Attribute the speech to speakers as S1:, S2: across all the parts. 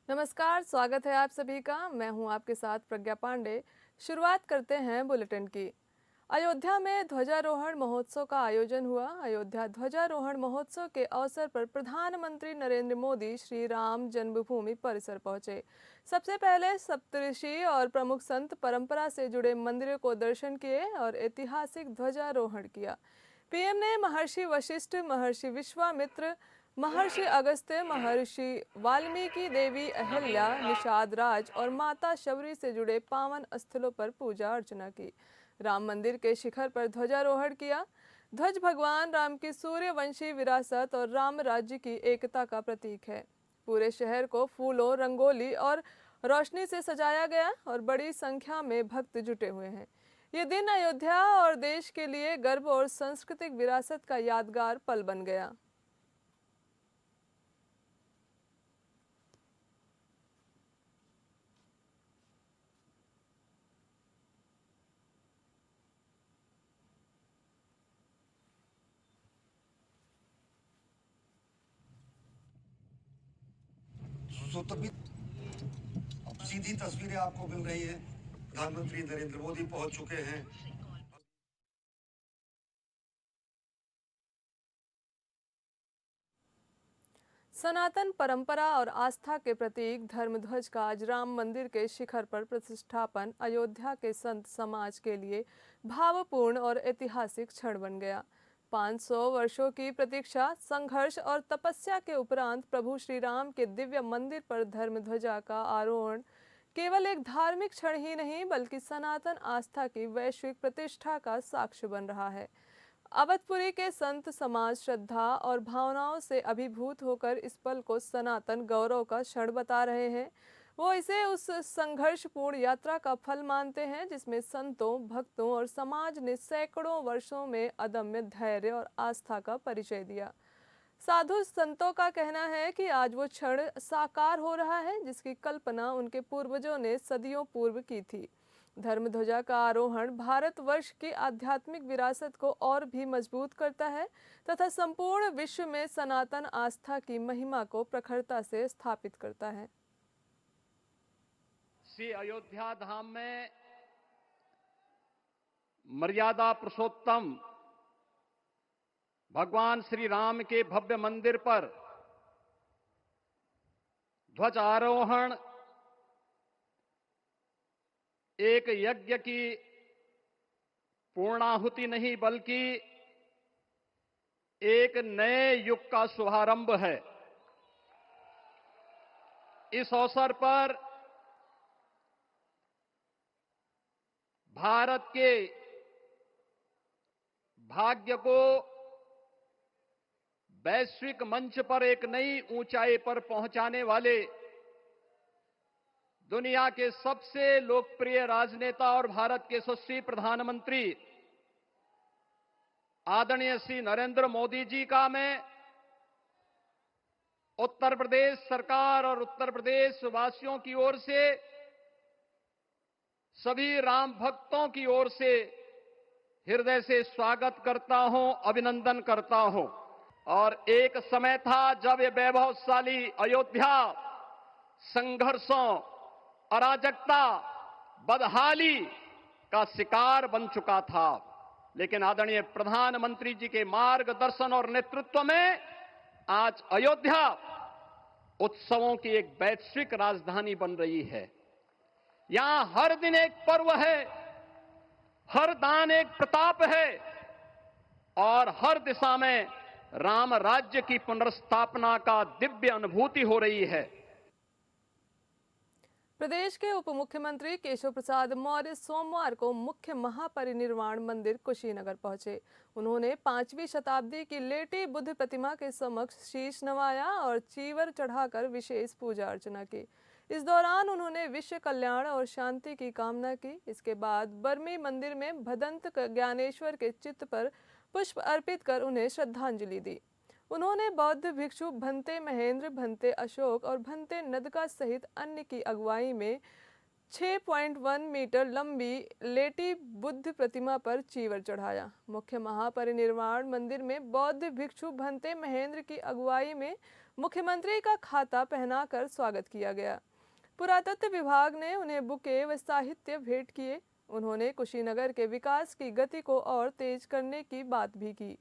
S1: नमस्कार, स्वागत है आप सभी का। मैं हूं आपके साथ प्रज्ञा पांडे। शुरुआत करते हैं बुलेटिन की। अयोध्या में ध्वजारोहण महोत्सव का आयोजन हुआ। अयोध्या ध्वजारोहण महोत्सव के अवसर पर प्रधानमंत्री नरेंद्र मोदी श्री राम जन्मभूमि परिसर पहुंचे। सबसे पहले सप्तऋषि और प्रमुख संत परंपरा से जुड़े मंदिरों को दर्शन किए और ऐतिहासिक ध्वजारोहण किया। पीएम ने महर्षि वशिष्ठ, महर्षि विश्वामित्र, महर्षि अगस्त्य, महर्षि वाल्मीकि, देवी अहिल्या, निषाद राज और माता शबरी से जुड़े पावन स्थलों पर पूजा अर्चना की। राम मंदिर के शिखर पर ध्वजारोहण किया। ध्वज भगवान राम की सूर्यवंशी विरासत और राम राज्य की एकता का प्रतीक है। पूरे शहर को फूलों, रंगोली और रोशनी से सजाया गया और बड़ी संख्या में भक्त जुटे हुए हैं। ये दिन अयोध्या और देश के लिए गर्व और सांस्कृतिक विरासत का यादगार पल बन गया।
S2: सो तभी अब सीधी तस्वीरें आपको मिल रही है। प्रधानमंत्री नरेंद्र मोदी पहुंच चुके हैं।
S1: सनातन परंपरा और आस्था के प्रतीक धर्मध्वज का आज राम मंदिर के शिखर पर प्रतिष्ठापन अयोध्या के संत समाज के लिए भावपूर्ण और ऐतिहासिक क्षण बन गया। 500 वर्षों की प्रतीक्षा, संघर्ष और तपस्या के उपरांत प्रभु श्री राम के दिव्य मंदिर पर धर्मध्वजा का आरोहण केवल एक धार्मिक क्षण ही नहीं बल्कि सनातन आस्था की वैश्विक प्रतिष्ठा का साक्ष्य बन रहा है। अवधपुरी के संत समाज श्रद्धा और भावनाओं से अभिभूत होकर इस पल को सनातन गौरव का क्षण बता रहे हैं। वो इसे उस संघर्षपूर्ण यात्रा का फल मानते हैं जिसमें संतों, भक्तों और समाज ने सैकड़ों वर्षों में अदम्य धैर्य और आस्था का परिचय दिया। साधु संतों का कहना है कि आज वो क्षण साकार हो रहा है जिसकी कल्पना उनके पूर्वजों ने सदियों पूर्व की थी। धर्मध्वजा का आरोहण भारतवर्ष की आध्यात्मिक विरासत को और भी मजबूत करता है तथा संपूर्ण विश्व में सनातन आस्था की महिमा को प्रखरता से स्थापित करता है।
S3: श्री अयोध्या धाम में मर्यादा पुरुषोत्तम भगवान श्री राम के भव्य मंदिर पर ध्वज आरोहण एक यज्ञ की पूर्णाहुति नहीं बल्कि एक नए युग का शुभारंभ है। इस अवसर पर भारत के भाग्य को वैश्विक मंच पर एक नई ऊंचाई पर पहुंचाने वाले दुनिया के सबसे लोकप्रिय राजनेता और भारत के यशस्वी प्रधानमंत्री आदरणीय श्री नरेंद्र मोदी जी का मैं उत्तर प्रदेश सरकार और उत्तर प्रदेश वासियों की ओर से, सभी राम भक्तों की ओर से हृदय से स्वागत करता हूं, अभिनंदन करता हूं। और एक समय था जब ये वैभवशाली अयोध्या संघर्षों, अराजकता, बदहाली का शिकार बन चुका था, लेकिन आदरणीय प्रधानमंत्री जी के मार्गदर्शन और नेतृत्व में आज अयोध्या उत्सवों की एक वैश्विक राजधानी बन रही है। यहां हर दिन एक पर्व है, हर दान एक प्रताप है और हर दिशा में राम राज्य की पुनर्स्थापना का दिव्य अनुभूति हो रही है।
S1: प्रदेश के उप मुख्यमंत्री केशव प्रसाद मौर्य सोमवार को मुख्य महापरिनिर्वाण मंदिर कुशीनगर पहुंचे। उन्होंने 5वीं शताब्दी की लेटी बुद्ध प्रतिमा के समक्ष शीश नवाया और चीवर चढ़ाकर विशेष पूजा अर्चना की। इस दौरान उन्होंने विश्व कल्याण और शांति की कामना की। इसके बाद बर्मी मंदिर में भदंत ज्ञानेश्वर के चित्र पर पुष्प अर्पित कर उन्हें श्रद्धांजलि दी। उन्होंने बौद्ध भिक्षु भंते महेंद्र, भंते अशोक और भंते नदका सहित अन्य की अगुवाई में 6.1 मीटर लंबी लेटी बुद्ध प्रतिमा पर चीवर चढ़ाया। मुख्य महापरिनिर्वाण मंदिर में बौद्ध भिक्षु भंते महेंद्र की अगुवाई में मुख्यमंत्री का खाता पहनाकर स्वागत किया गया। पुरातत्व विभाग ने उन्हें बुके व साहित्य भेंट किए। उन्होंने कुशीनगर के विकास की गति को और तेज करने की बात भी की।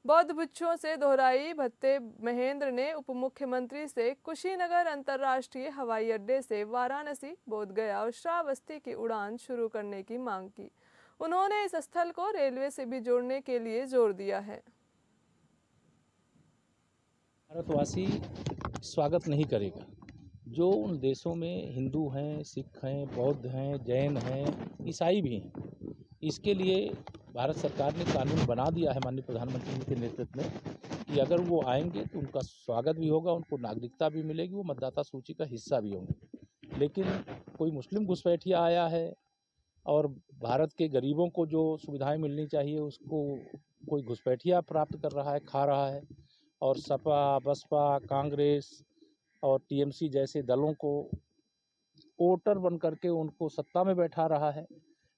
S1: बौद्ध भिक्षुओं से दोहराई भत्ते महेंद्र ने उप मुख्यमंत्री से कुशीनगर अंतर्राष्ट्रीय हवाई अड्डे से वाराणसी, बोधगया और श्रावस्ती की उड़ान शुरू करने की मांग की। उन्होंने इस स्थल को रेलवे से भी जोड़ने के लिए जोर दिया है।
S4: भारतवासी स्वागत नहीं करेगा जो उन देशों में हिंदू हैं, सिख हैं, बौद्ध हैं, जैन हैं, ईसाई भी हैं। इसके लिए भारत सरकार ने कानून बना दिया है माननीय प्रधानमंत्री के नेतृत्व में कि अगर वो आएंगे तो उनका स्वागत भी होगा, उनको नागरिकता भी मिलेगी, वो मतदाता सूची का हिस्सा भी होंगे। लेकिन कोई मुस्लिम घुसपैठिया आया है और भारत के गरीबों को जो सुविधाएं मिलनी चाहिए उसको कोई घुसपैठिया प्राप्त कर रहा है, खा रहा है, और सपा, बसपा, कांग्रेस और टीएमसी जैसे दलों को वोटर बन करके उनको सत्ता में बैठा रहा है।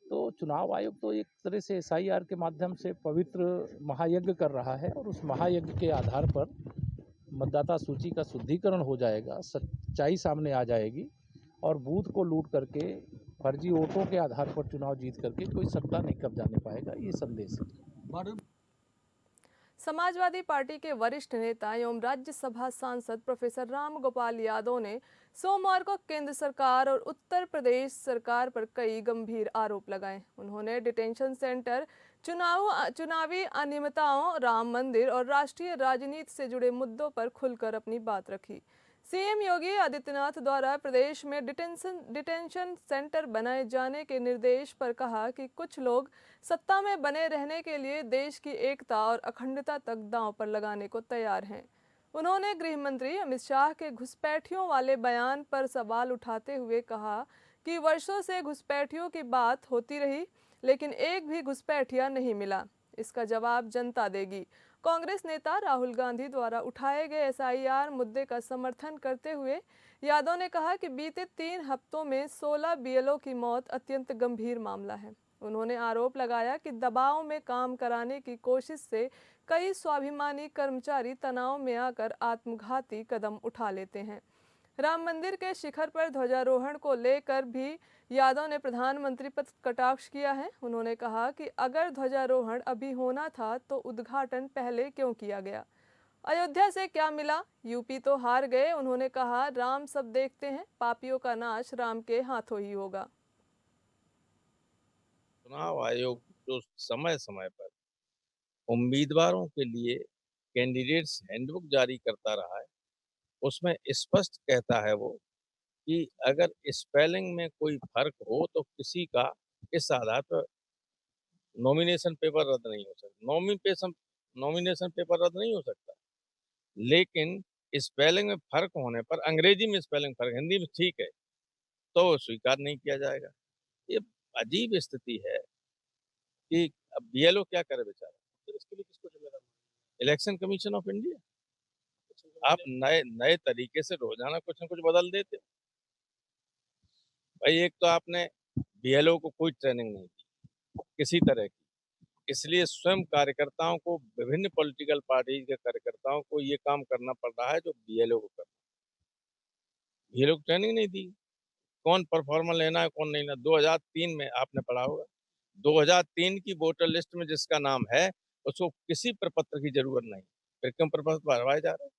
S4: तो चुनाव आयोग तो एक तरह से एसआईआर के माध्यम से पवित्र महायज्ञ कर रहा है और उस महायज्ञ के आधार पर मतदाता सूची का शुद्धिकरण हो जाएगा, सच्चाई सामने आ जाएगी और बूथ को लूट करके फर्जी वोटों के आधार पर चुनाव जीत करके कोई सत्ता नहीं कब्जाने पाएगा, ये संदेश है।
S1: समाजवादी पार्टी के वरिष्ठ नेता एवं राज्यसभा सांसद प्रोफेसर राम गोपाल यादव ने सोमवार को केंद्र सरकार और उत्तर प्रदेश सरकार पर कई गंभीर आरोप लगाए। उन्होंने डिटेंशन सेंटर, चुनावी अनियमितताओं, राम मंदिर और राष्ट्रीय राजनीति से जुड़े मुद्दों पर खुलकर अपनी बात रखी। सीएम योगी आदित्यनाथ द्वारा प्रदेश में डिटेंशन सेंटर बनाए जाने के निर्देश पर कहा कि कुछ लोग सत्ता में बने रहने के लिए देश की एकता और अखंडता तक दांव पर लगाने को तैयार हैं। उन्होंने गृह मंत्री अमित शाह के घुसपैठियों वाले बयान पर सवाल उठाते हुए कहा कि वर्षों से घुसपैठियों की बात होती रही, लेकिन एक भी घुसपैठिया नहीं मिला। इसका जवाब जनता देगी। कांग्रेस नेता राहुल गांधी द्वारा उठाए गए एसआईआर मुद्दे का समर्थन करते हुए यादव ने कहा कि बीते 3 हफ्तों में 16 बीएलओ की मौत अत्यंत गंभीर मामला है। उन्होंने आरोप लगाया कि दबाव में काम कराने की कोशिश से कई स्वाभिमानी कर्मचारी तनाव में आकर आत्मघाती कदम उठा लेते हैं। राम मंदिर के शिखर पर ध्वजारोहण को लेकर भी यादव ने प्रधानमंत्री पर कटाक्ष किया है। उन्होंने कहा कि अगर ध्वजारोहण अभी होना था तो उद्घाटन पहले क्यों किया गया। अयोध्या से क्या मिला, यूपी तो हार गए। उन्होंने कहा राम सब देखते हैं, पापियों का नाश राम के हाथों ही होगा।
S5: चुनाव आयोग जो समय समय पर उम्मीदवारों के लिए कैंडिडेट्स हैंडबुक जारी करता रहा है, उसमें स्पष्ट कहता है वो कि अगर स्पेलिंग में कोई फर्क हो तो किसी का इस आधार पर नॉमिनेशन पेपर रद्द नहीं हो सकता। नॉमिनेशन पेपर रद्द नहीं हो सकता, लेकिन स्पेलिंग में फर्क होने पर, अंग्रेजी में स्पेलिंग फर्क, हिंदी में ठीक है, तो स्वीकार नहीं किया जाएगा। ये अजीब स्थिति है कि अब बीएलओ क्या करे बेचारा, तो इसके लिए किसको जिम्मेदार? Election commission of India. आप नए तरीके से रोजाना कुछ न कुछ बदल देते। भाई, एक तो आपने बीएलओ को कोई ट्रेनिंग नहीं दी किसी तरह की, इसलिए स्वयं कार्यकर्ताओं को, विभिन्न पॉलिटिकल पार्टी के कार्यकर्ताओं को ये काम करना पड़ रहा है जो बीएलओ को करना। बीएलओ को ट्रेनिंग नहीं दी, कौन परफॉर्मर लेना है कौन नहीं लेना। 2003 में आपने पढ़ा होगा, 2003 की वोटर लिस्ट में जिसका नाम है उसको किसी प्रपत्र की जरूरत नहीं, फिर क्यों प्रपत्र भरवाए जा रहे हैं?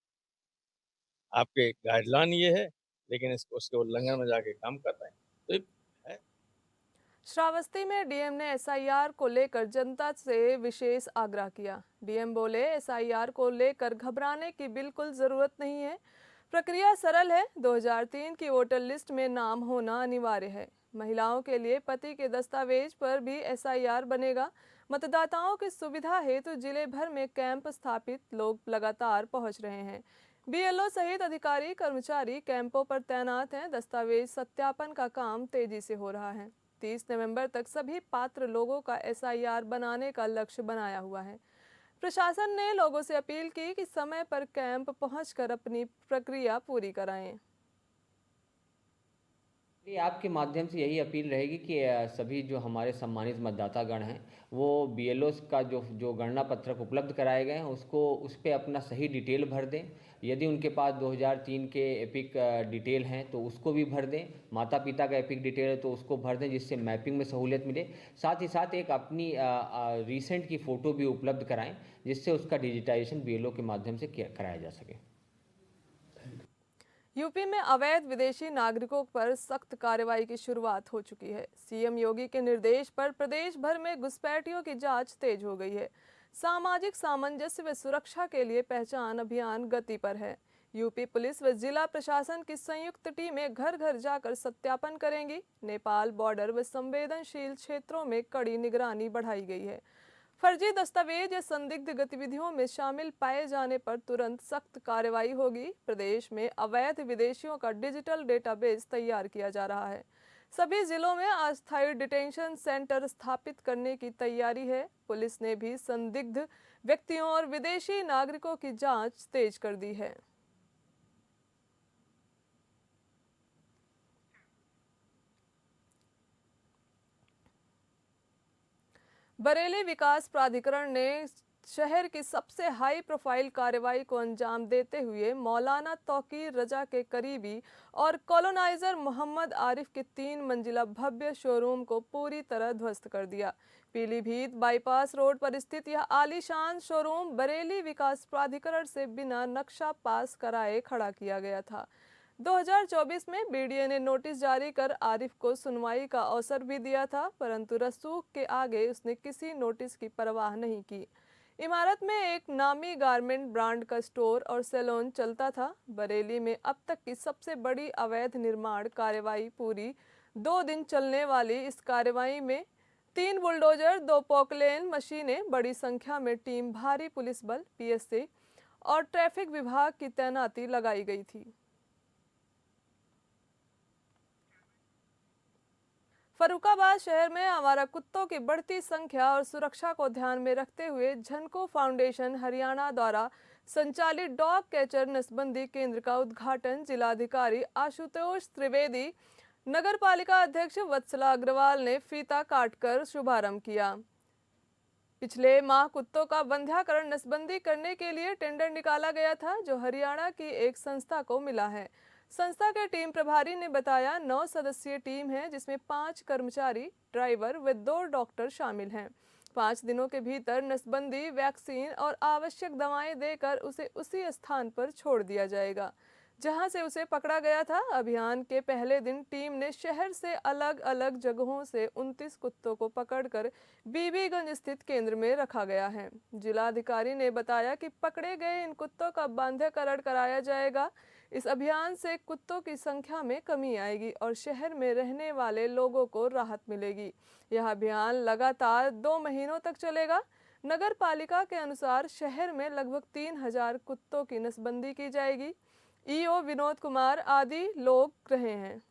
S5: आपके गाइडलाइन ये है, लेकिन उसके उल्लंघन में जाके काम कर रहे हैं। तो है।
S1: श्रावस्ती में डीएम ने एसआईआर को लेकर जनता से विशेष आग्रह किया। डीएम बोले एसआईआर को लेकर घबराने की बिल्कुल जरूरत नहीं है, प्रक्रिया सरल है। 2003 की वोटर लिस्ट में नाम होना अनिवार्य है। महिलाओं के लिए पति के दस्तावेज पर भी एसआईआर बनेगा। मतदाताओं की सुविधा हेतु जिले भर में कैंप स्थापित, लोग लगातार पहुंच रहे हैं। बीएलओ सहित अधिकारी कर्मचारी कैंपों पर तैनात हैं। दस्तावेज सत्यापन का काम तेजी से हो रहा है। 30 नवंबर तक सभी पात्र लोगों का एसआईआर बनाने का लक्ष्य बनाया हुआ है। प्रशासन ने लोगों से अपील की कि समय पर कैंप पहुंचकर अपनी प्रक्रिया पूरी कराएं।
S6: ये आपके माध्यम से यही अपील रहेगी कि सभी जो हमारे सम्मानित मतदातागण हैं वो बीएलओ का जो गणना पत्रक उपलब्ध कराए गए हैं उसको उस पर अपना सही डिटेल भर दें। यदि उनके पास 2003 के एपिक डिटेल हैं तो उसको भी भर दें। माता पिता का एपिक डिटेल है तो उसको भर दें, जिससे मैपिंग में सहूलियत मिले। साथ ही साथ एक अपनी रिसेंट की फ़ोटो भी उपलब्ध कराएं, जिससे उसका डिजिटाइजेशन बीएलओ के माध्यम से कराया जा सके।
S1: यूपी में अवैध विदेशी नागरिकों पर सख्त कार्रवाई की शुरुआत हो चुकी है। सीएम योगी के निर्देश पर प्रदेश भर में घुसपैठियों की जांच तेज हो गई है। सामाजिक सामंजस्य व सुरक्षा के लिए पहचान अभियान गति पर है। यूपी पुलिस व जिला प्रशासन की संयुक्त टीमें घर घर जाकर सत्यापन करेंगी। नेपाल बॉर्डर व संवेदनशील क्षेत्रों में कड़ी निगरानी बढ़ाई गई है। फर्जी दस्तावेज या संदिग्ध गतिविधियों में शामिल पाए जाने पर तुरंत सख्त कार्रवाई होगी। प्रदेश में अवैध विदेशियों का डिजिटल डेटाबेस तैयार किया जा रहा है। सभी जिलों में अस्थायी डिटेंशन सेंटर स्थापित करने की तैयारी है। पुलिस ने भी संदिग्ध व्यक्तियों और विदेशी नागरिकों की जांच तेज कर दी है। बरेली विकास प्राधिकरण ने शहर की सबसे हाई प्रोफाइल कार्रवाई को अंजाम देते हुए मौलाना तौकीर रजा के करीबी और कॉलोनाइजर मोहम्मद आरिफ के 3 मंजिला भव्य शोरूम को पूरी तरह ध्वस्त कर दिया। पीलीभीत बाईपास रोड पर स्थित यह आलीशान शोरूम बरेली विकास प्राधिकरण से बिना नक्शा पास कराए खड़ा किया गया था। 2024 में बीडीए ने नोटिस जारी कर आरिफ को सुनवाई का अवसर भी दिया था, परंतु रसूख के आगे उसने किसी नोटिस की परवाह नहीं की। इमारत में एक नामी गारमेंट ब्रांड का स्टोर और सैलून चलता था। बरेली में अब तक की सबसे बड़ी अवैध निर्माण कार्रवाई पूरी 2 दिन चलने वाली इस कार्रवाई में 3 बुलडोजर, 2 पोकलेन मशीनें, बड़ी संख्या में टीम, भारी पुलिस बल, पीएसए और ट्रैफिक विभाग की तैनाती लगाई गई थी। फर्रुखाबाद शहर में आवारा कुत्तों की बढ़ती संख्या और सुरक्षा को ध्यान में रखते हुए झनको फाउंडेशन हरियाणा द्वारा संचालित डॉग कैचर नसबंदी केंद्र का उद्घाटन जिलाधिकारी आशुतोष त्रिवेदी, नगर पालिका अध्यक्ष वत्सला अग्रवाल ने फीता काटकर शुभारंभ किया। पिछले माह कुत्तों का वंध्याकरण नसबंदी करने के लिए टेंडर निकाला गया था, जो हरियाणा की एक संस्था को मिला है। संस्था के टीम प्रभारी ने बताया 9 सदस्यीय टीम है, जिसमें 5 कर्मचारी, ड्राइवर व 2 डॉक्टर शामिल हैं। 5 दिनों के भीतर नसबंदी, वैक्सीन और आवश्यक दवाएं देकर उसे उसी स्थान पर छोड़ दिया जाएगा जहां से उसे पकड़ा गया था। अभियान के पहले दिन टीम ने शहर से अलग अलग जगहों से 29 कुत्तों को पकड़कर बीबीगंज स्थित केंद्र में रखा गया है। जिलाधिकारी ने बताया कि पकड़े गए इन कुत्तों का बांध्यकरण कराया जाएगा। इस अभियान से कुत्तों की संख्या में कमी आएगी और शहर में रहने वाले लोगों को राहत मिलेगी। यह अभियान लगातार 2 महीनों तक चलेगा। नगर पालिका के अनुसार शहर में लगभग 3000 कुत्तों की नसबंदी की जाएगी। ईओ विनोद कुमार आदि लोग रहे हैं।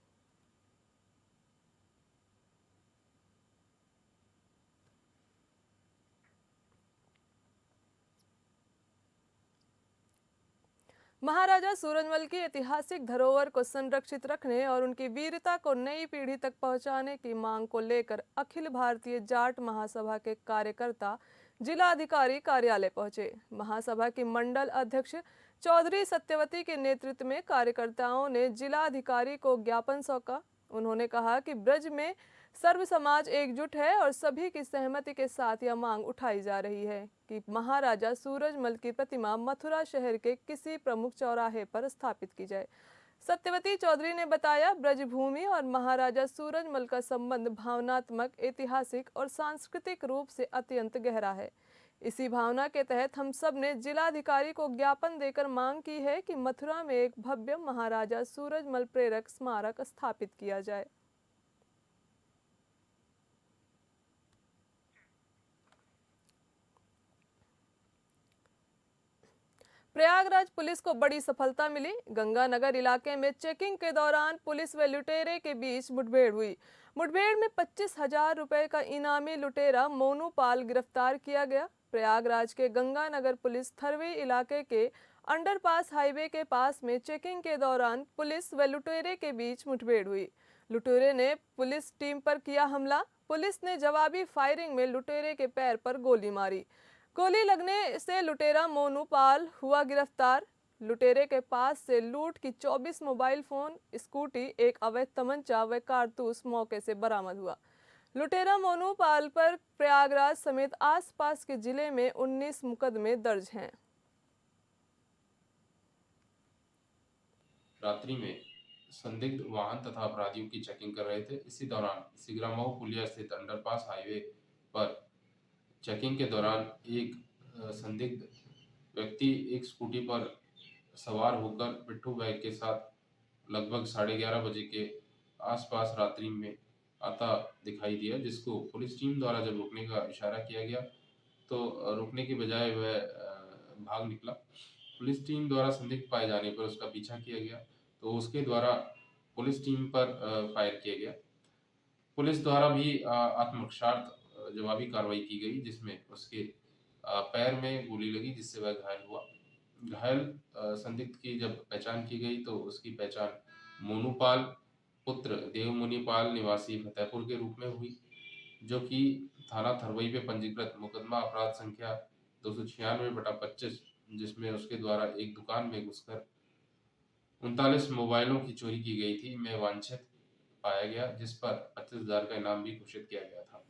S1: महाराजा सूरजमल की ऐतिहासिक धरोहर को संरक्षित रखने और उनकी वीरता को नई पीढ़ी तक पहुंचाने की मांग को लेकर अखिल भारतीय जाट महासभा के कार्यकर्ता जिलाधिकारी कार्यालय पहुंचे। महासभा की मंडल अध्यक्ष चौधरी सत्यवती के नेतृत्व में कार्यकर्ताओं ने जिलाधिकारी को ज्ञापन सौंपा। उन्होंने कहा कि ब्रज में सर्व समाज एकजुट है और सभी की सहमति के साथ यह मांग उठाई जा रही है कि महाराजा सूरजमल की प्रतिमा मथुरा शहर के किसी प्रमुख चौराहे पर स्थापित की जाए। सत्यवती चौधरी ने बताया, ब्रजभूमि और महाराजा सूरजमल का संबंध भावनात्मक, ऐतिहासिक और सांस्कृतिक रूप से अत्यंत गहरा है। इसी भावना के तहत हम सब ने जिलाधिकारी को ज्ञापन देकर मांग की है कि मथुरा में एक भव्य महाराजा सूरजमल प्रेरक स्मारक स्थापित किया जाए। प्रयागराज पुलिस को बड़ी सफलता मिली। गंगानगर इलाके में चेकिंग के दौरान पुलिस व लुटेरे के बीच मुठभेड़ हुई। मुठभेड़ में 25,000 रुपए का इनामी लुटेरा मोनू पाल गिरफ्तार किया गया। प्रयागराज के गंगानगर पुलिस थरवी इलाके के अंडरपास हाईवे के पास में चेकिंग के दौरान पुलिस व लुटेरे के बीच मुठभेड़ हुई। लुटेरे ने पुलिस टीम पर किया हमला। पुलिस ने जवाबी फायरिंग में लुटेरे के पैर पर गोली मारी। गोली लगने से लुटेरा मोनू पाल हुआ गिरफ्तार। लुटेरे के पास से लूट की 24 मोबाइल फोन, स्कूटी, एक अवैध तमंचा व कारतूस मौके से बरामद हुआ। लुटेरा मोनू पाल पर प्रयागराज समेत आसपास के जिले में 19 मुकदमे दर्ज हैं।
S7: रात्रि में संदिग्ध वाहन तथा अपराधियों की चेकिंग कर रहे थे। इसी दौरान सिगरामऊ पुलिया स्थित अंडरपास हाईवे पर चेकिंग के दौरान एक संदिग्ध व्यक्ति एक स्कूटी पर सवार होकर पिट्ठू बैग के साथ लगभग 11:30 बजे के आसपास रात्रि में आता दिखाई दिया, जिसको पुलिस टीम द्वारा जब रोकने का इशारा किया गया तो रोकने के बजाय वह भाग निकला। पुलिस टीम द्वारा संदिग्ध पाए जाने पर उसका पीछा किया गया तो उसके द्वारा पुलिस टीम पर फायर किया गया। पुलिस द्वारा भी आत्मरक्षार्थ जवाबी कार्रवाई की गई, जिसमें उसके पैर में गोली लगी, जिससे वह घायल हुआ। घायल संदिग्ध की जब पहचान की गई तो उसकी पहचान मोनू पाल पुत्र देवमुनि पाल निवासी फतेहपुर के रूप में हुई, जो कि थाना थरवई पे पंजीकृत मुकदमा अपराध संख्या 296/25, जिसमें उसके द्वारा एक दुकान में घुसकर 39 मोबाइलों की चोरी की गई थी, में वांछित पाया गया, जिस पर 25,000 का इनाम भी घोषित किया गया था।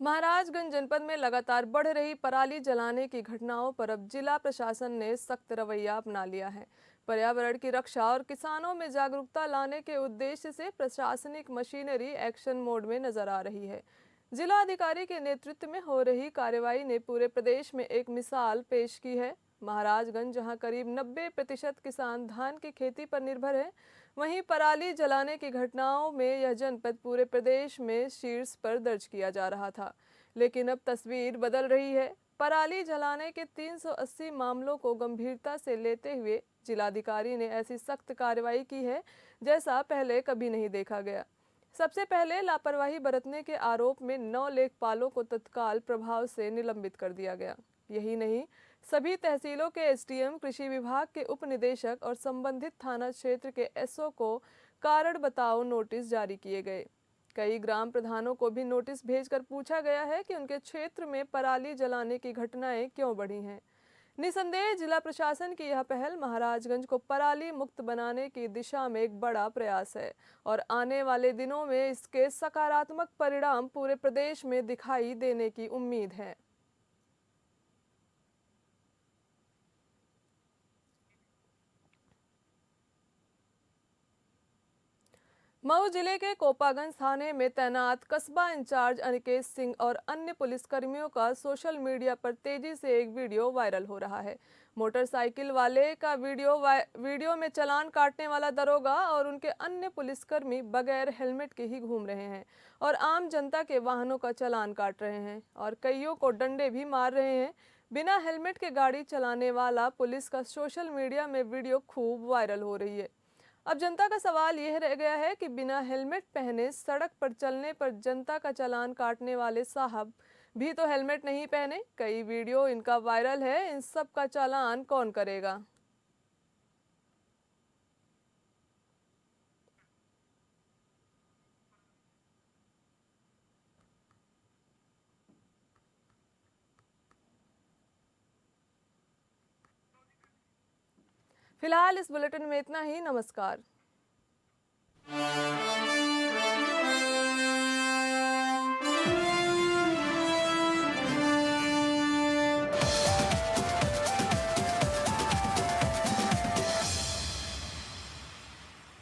S1: महाराजगंज जनपद में लगातार बढ़ रही पराली जलाने की घटनाओं पर अब जिला प्रशासन ने सख्त रवैया अपना लिया है। पर्यावरण की रक्षा और किसानों में जागरूकता लाने के उद्देश्य से प्रशासनिक मशीनरी एक्शन मोड में नजर आ रही है। जिला अधिकारी के नेतृत्व में हो रही कार्रवाई ने पूरे प्रदेश में एक मिसाल पेश की है। महाराजगंज, जहां करीब 90% किसान धान की खेती पर निर्भर है, वहीं पराली जलाने की घटनाओं में यह जनपद पूरे प्रदेश में शीर्ष पर दर्ज किया जा रहा था। लेकिन अब तस्वीर बदल रही है। पराली जलाने के 380 मामलों को गंभीरता से लेते हुए जिलाधिकारी ने ऐसी सख्त कार्रवाई की है जैसा पहले कभी नहीं देखा गया। सबसे पहले लापरवाही बरतने के आरोप में 9 लेखपालों को तत्काल प्रभाव से निलंबित कर दिया गया। यही नहीं, सभी तहसीलों के एसडीएम, कृषि विभाग के उप निदेशक और संबंधित थाना क्षेत्र के एसओ को कारण बताओ नोटिस जारी किए गए। कई ग्राम प्रधानों को भी नोटिस भेजकर पूछा गया है कि उनके क्षेत्र में पराली जलाने की घटनाएं क्यों बढ़ी हैं। निसंदेह जिला प्रशासन की यह पहल महाराजगंज को पराली मुक्त बनाने की दिशा में एक बड़ा प्रयास है और आने वाले दिनों में इसके सकारात्मक परिणाम पूरे प्रदेश में दिखाई देने की उम्मीद है। मऊ जिले के कोपागंज थाने में तैनात कस्बा इंचार्ज अनिकेत सिंह और अन्य पुलिसकर्मियों का सोशल मीडिया पर तेजी से एक वीडियो वायरल हो रहा है। मोटरसाइकिल वाले का वीडियो में चालान काटने वाला दरोगा और उनके अन्य पुलिसकर्मी बगैर हेलमेट के ही घूम रहे हैं और आम जनता के वाहनों का चालान काट रहे हैं और कईयों को डंडे भी मार रहे हैं। बिना हेलमेट के गाड़ी चलाने वाला पुलिस का सोशल मीडिया में वीडियो खूब वायरल हो रही है। अब जनता का सवाल यह रह गया है कि बिना हेलमेट पहने सड़क पर चलने पर जनता का चालान काटने वाले साहब भी तो हेलमेट नहीं पहने। कई वीडियो इनका वायरल है, इन सब का चालान कौन करेगा? फिलहाल इस बुलेटिन में इतना ही। नमस्कार।